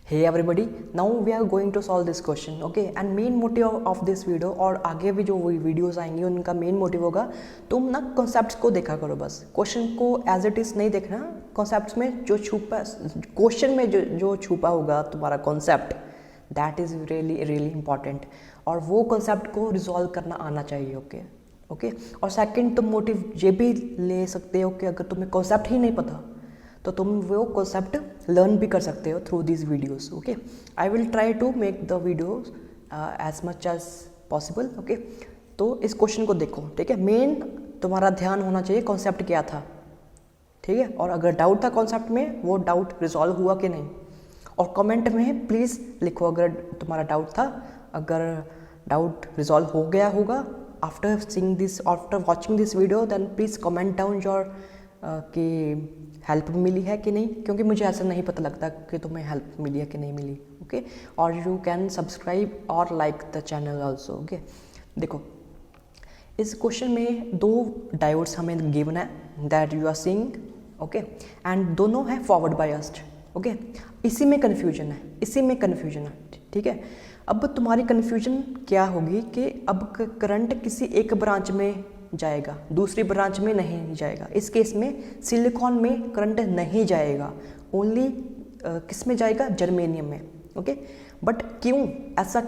Hey everybody, now we are going to solve this question, okay? And main motive of this video और आगे भी जो videos आएंगी उनका मेन मोटिव होगा तुम ना कॉन्सेप्ट्स को देखा करो, बस क्वेश्चन को एज इट इज़ नहीं देखना। कॉन्सेप्ट्स में जो छुपा क्वेश्चन में जो छुपा होगा तुम्हारा concept, that is really really important, और वो कॉन्सेप्ट को रिजॉल्व करना आना चाहिए, ओके। और सेकंड तुम मोटिव ये भी ले सकते हो कि अगर तुम्हें कॉन्सेप्ट ही नहीं पता तो तुम वो कॉन्सेप्ट लर्न भी कर सकते हो through these videos, okay. I will try to make the videos as much as possible, okay. तो इस क्वेश्चन को देखो, ठीक है। मेन तुम्हारा ध्यान होना चाहिए कॉन्सेप्ट क्या था, ठीक है। और अगर डाउट था कॉन्सेप्ट में, वो डाउट रिजॉल्व हुआ कि नहीं, और कमेंट में प्लीज़ लिखो अगर तुम्हारा डाउट था। अगर डाउट रिजॉल्व हो गया होगा after seeing this, after watching this video, then please comment down your कि हेल्प मिली है कि नहीं, क्योंकि मुझे ऐसा नहीं पता लगता कि तुम्हें हेल्प मिली है कि नहीं मिली, ओके। और यू कैन सब्सक्राइब और like the channel also, okay. देखो इस क्वेश्चन में दो डायोड्स हमें गिवन है that you are seeing, okay, and दोनों है फॉरवर्ड बायस्ड, ओके। इसी में कन्फ्यूजन है, ठीक है। अब तुम्हारी कन्फ्यूजन क्या होगी कि अब करंट किसी एक ब्रांच में जाएगा, दूसरी ब्रांच में नहीं जाएगा। इस केस में सिलिकॉन में करंट नहीं जाएगा, ओनली किस में जाएगा, जर्मेनियम में, ओके। बट क्यों, ऐसा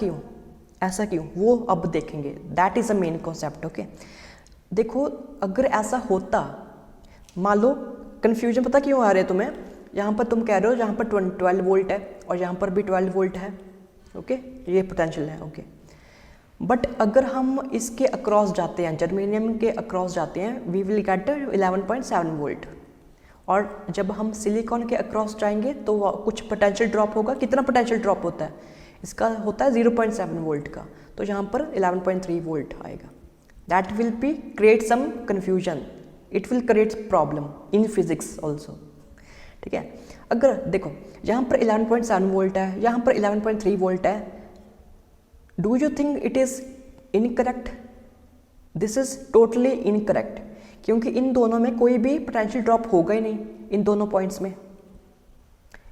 क्यों वो अब देखेंगे। That is a main concept, okay. देखो अगर ऐसा होता, मान लो कन्फ्यूजन पता क्यों आ रहे है तुम्हें, यहाँ पर तुम कह रहे हो यहाँ पर 12 वोल्ट है और यहाँ पर भी 12 वोल्ट है, ओके, ये पोटेंशियल है, ओके। बट अगर हम इसके अक्रॉस जाते हैं, जर्मेनियम के अक्रॉस जाते हैं, वी विल गेट 11.7 वोल्ट, और जब हम सिलिकॉन के अक्रॉस जाएंगे तो कुछ पोटेंशियल ड्रॉप होगा। कितना पोटेंशियल ड्रॉप होता है इसका, होता है 0.7 वोल्ट का, तो यहाँ पर 11.3 वोल्ट आएगा। That will be create some confusion, it will create problem in physics also, ठीक है। अगर देखो यहाँ पर 11.7 वोल्ट है, यहाँ पर 11.3 वोल्ट है, do you think it is incorrect? This is totally incorrect, क्योंकि इन दोनों में कोई भी पोटेंशियल ड्रॉप होगा ही नहीं। इन दोनों पॉइंट्स में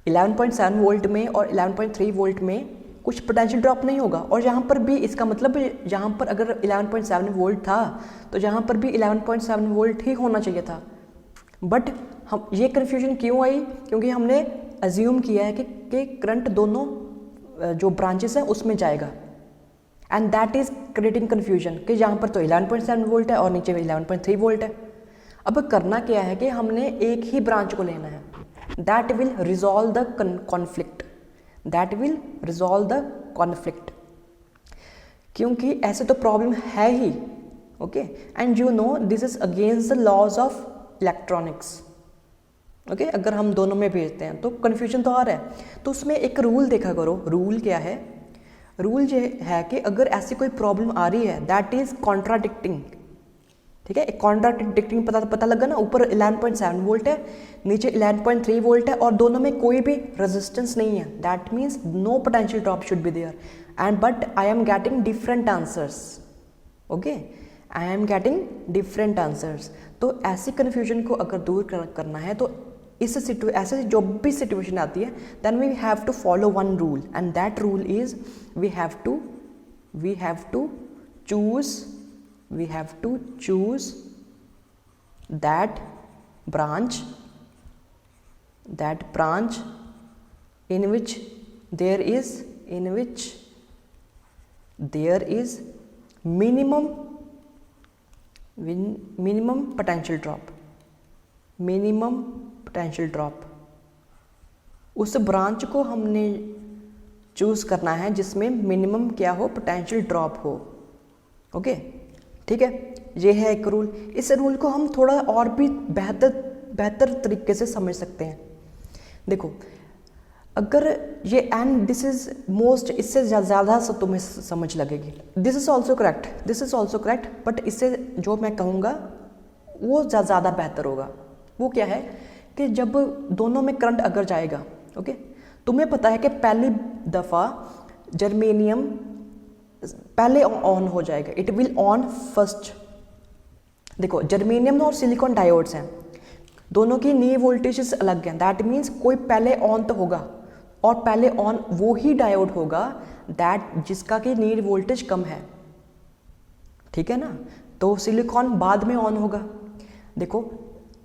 11.7 वोल्ट में और 11.3 वोल्ट में कुछ पोटेंशियल ड्रॉप नहीं होगा, और यहाँ पर भी इसका मतलब यहाँ पर अगर 11.7 वोल्ट था तो यहाँ पर भी 11.7 वोल्ट ही होना चाहिए था। बट हम ये कन्फ्यूजन क्यों आई, क्योंकि हमने अज्यूम किया है कि करंट दोनों जो ब्रांचेस हैं उसमें जाएगा, and that is creating confusion कि यहाँ पर तो 11.7 वोल्ट है और नीचे में 11.3 वोल्ट है। अब करना क्या है कि हमने एक ही ब्रांच को लेना है, that will resolve the conflict, क्योंकि ऐसे तो प्रॉब्लम है ही, okay. And you know this is against the laws of electronics, okay. अगर हम दोनों में भेजते हैं तो कन्फ्यूजन तो आ रहा है, तो उसमें एक रूल देखा करो। रूल क्या है, रूल ये है कि अगर ऐसी कोई प्रॉब्लम आ रही है दैट इज कॉन्ट्राडिक्टिंग, ठीक है। एक कॉन्ट्राडिक्टिंग पता लगा ना, ऊपर 11.7 वोल्ट है, नीचे 11.3 वोल्ट है, और दोनों में कोई भी रेजिस्टेंस नहीं है, that means no potential drop should be there, and but I am getting different answers, okay, I am getting different answers. तो ऐसी कन्फ्यूजन को अगर दूर करना है तो ऐसे जो भी सिचुएशन आती है, then we have to follow one rule, and that rule is we have to choose that branch in which there is minimum potential drop, उस ब्रांच को हमने चूज करना है जिसमें मिनिमम क्या हो, पोटेंशियल ड्रॉप हो, ओके, ठीक है। ये है एक रूल। इस रूल को हम थोड़ा और भी बेहतर तरीके से समझ सकते हैं। देखो अगर ये एंड दिस इज मोस्ट, इससे ज़्यादा तुम्हें समझ लगेगी। This is also correct, but इससे जो मैं कहूँगा वो ज़्यादा बेहतर होगा। वो क्या है कि जब दोनों में करंट अगर जाएगा, ओके, तुम्हें पता है कि पहली दफ़ा जर्मेनियम पहले ऑन हो जाएगा, इट विल ऑन फर्स्ट। देखो जर्मेनियम और सिलिकॉन डायोड्स हैं, दोनों की नी वोल्टेजेस अलग हैं, दैट मीन्स कोई पहले ऑन तो होगा, और पहले ऑन वो ही डायोड होगा दैट जिसका कि नीड वोल्टेज कम है, ठीक है ना। तो सिलिकॉन बाद में ऑन होगा। देखो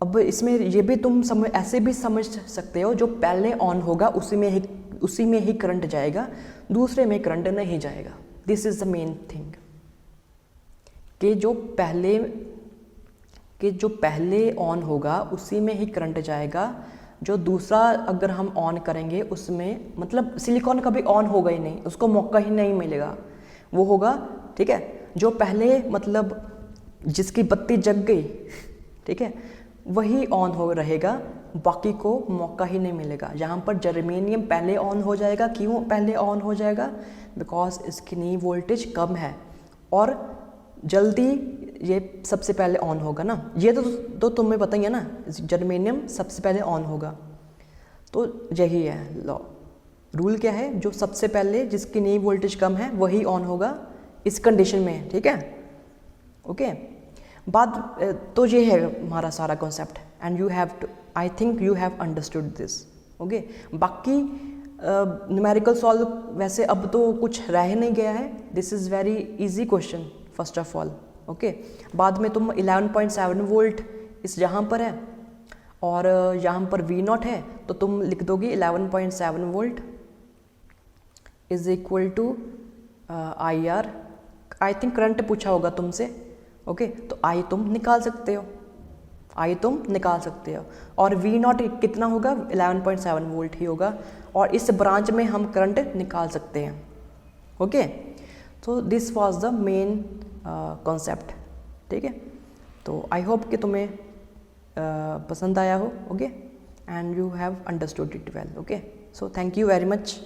अब इसमें ये भी तुम ऐसे भी समझ सकते हो, जो पहले ऑन होगा उसी में ही करंट जाएगा, दूसरे में करंट नहीं जाएगा। This is the main thing कि जो पहले ऑन होगा उसी में ही करंट जाएगा, जो दूसरा अगर हम ऑन करेंगे उसमें मतलब सिलिकॉन कभी ऑन होगा ही नहीं, उसको मौका ही नहीं मिलेगा। वो होगा, ठीक है, जो पहले मतलब जिसकी बत्ती जग गई, ठीक है, वही ऑन हो रहेगा, बाकी को मौका ही नहीं मिलेगा। यहाँ पर जर्मेनियम पहले ऑन हो जाएगा। क्यों पहले ऑन हो जाएगा? बिकॉज इसकी नी वोल्टेज कम है और जल्दी ये सबसे पहले ऑन होगा ना। ये तो तुम्हें पता ही है ना, जर्मेनियम सबसे पहले ऑन होगा। तो यही है लॉ, रूल क्या है, जो सबसे पहले जिसकी नी वोल्टेज कम है वही ऑन होगा इस कंडीशन में, ठीक है, ओके। तो ये है हमारा सारा concept and you have to, I think you have understood this, okay. बाकी न्यूमेरिकल सॉल्व वैसे अब तो कुछ रह ही नहीं गया है। This is very easy question first of all, okay. बाद में तुम 11.7 वोल्ट इस यहाँ पर है और यहाँ पर V0 है, तो तुम लिख दोगे 11.7 volt is equal to IR। I think current पूछा होगा तुमसे, ओके। तो I तुम निकाल सकते हो, और V0 कितना होगा? 11.7 वोल्ट ही होगा, और इस ब्रांच में हम करंट निकाल सकते हैं, ओके। तो this was the main concept, ठीक है। तो आई होप कि तुम्हें पसंद आया हो, okay, and you have understood it well, okay. So thank you very much.